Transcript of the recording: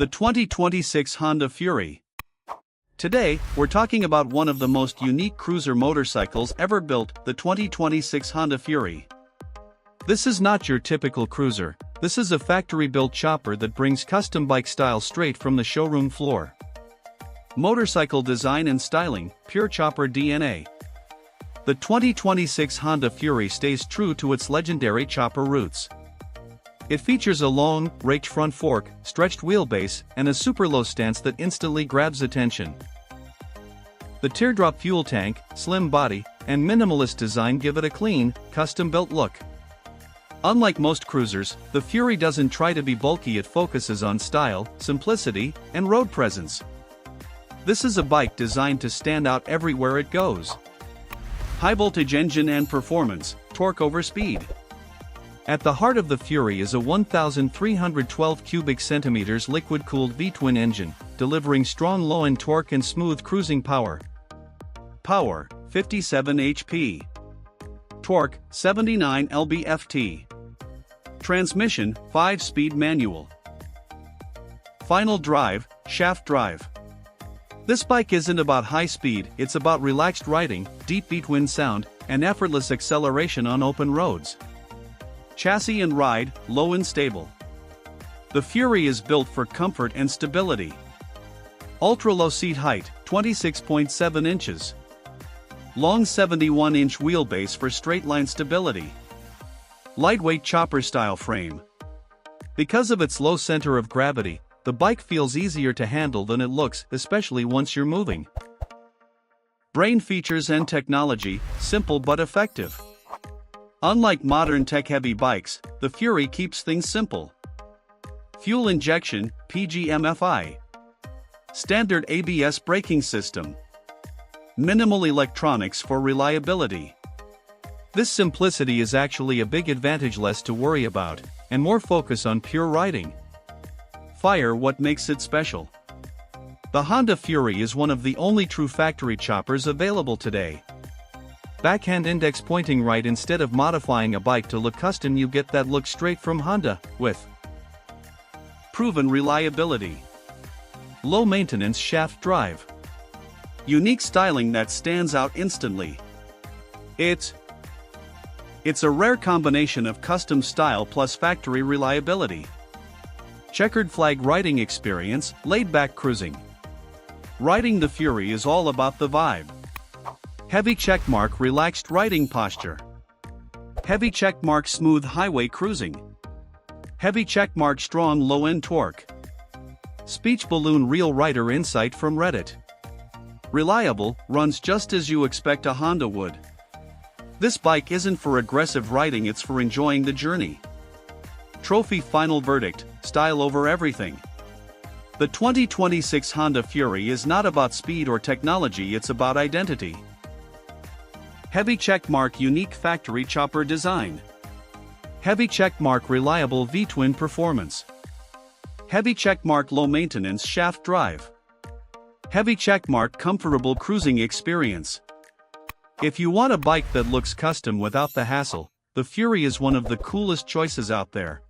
The 2026 Honda Fury. Today, we're talking about one of the most unique cruiser motorcycles ever built, the 2026 Honda Fury. This is not your typical cruiser, this is a factory-built chopper that brings custom bike style straight from the showroom floor. Motorcycle design and styling, pure chopper DNA. The 2026 Honda Fury stays true to its legendary chopper roots. It features a long, raked front fork, stretched wheelbase, and a super low stance that instantly grabs attention. The teardrop fuel tank, slim body, and minimalist design give it a clean, custom-built look. Unlike most cruisers, the Fury doesn't try to be bulky, it focuses on style, simplicity, and road presence. This is a bike designed to stand out everywhere it goes. High-voltage engine and performance, torque over speed. At the heart of the Fury is a 1,312 cubic centimeters liquid-cooled V-twin engine, delivering strong low-end torque and smooth cruising power. Power, 57 HP. Torque, 79 lb-ft. Transmission, 5-speed manual. Final drive, shaft drive. This bike isn't about high speed, it's about relaxed riding, deep V-twin sound, and effortless acceleration on open roads. Chassis and ride, low and stable. The Fury is built for comfort and stability. Ultra-low seat height, 26.7 inches. Long 71-inch wheelbase for straight-line stability. Lightweight chopper-style frame. Because of its low center of gravity, the bike feels easier to handle than it looks, especially once you're moving. Brain features and technology, simple but effective. Unlike modern tech-heavy bikes, the Fury keeps things simple. Fuel injection, PGMFI. Standard ABS braking system. Minimal electronics for reliability. This simplicity is actually a big advantage, less to worry about, and more focus on pure riding. Fire, what makes it special? The Honda Fury is one of the only true factory choppers available today. Backhand index pointing right instead of modifying a bike to look custom, you get that look straight from Honda, with proven reliability. Low maintenance shaft drive. Unique styling that stands out instantly. It's a rare combination of custom style plus factory reliability. Checkered flag riding experience, laid-back cruising. Riding the Fury is all about the vibe. Heavy checkmark, relaxed riding posture. Heavy checkmark, smooth highway cruising. Heavy checkmark, strong low-end torque. Speech balloon, real rider insight from Reddit. Reliable, runs just as you expect a Honda would. This bike isn't for aggressive riding, it's for enjoying the journey. Trophy, final verdict, style over everything. The 2026 Honda Fury is not about speed or technology, it's about identity. Heavy checkmark, unique factory chopper design. Heavy checkmark, reliable V-twin performance. Heavy checkmark, low maintenance shaft drive. Heavy checkmark, comfortable cruising experience. If you want a bike that looks custom without the hassle, the Fury is one of the coolest choices out there.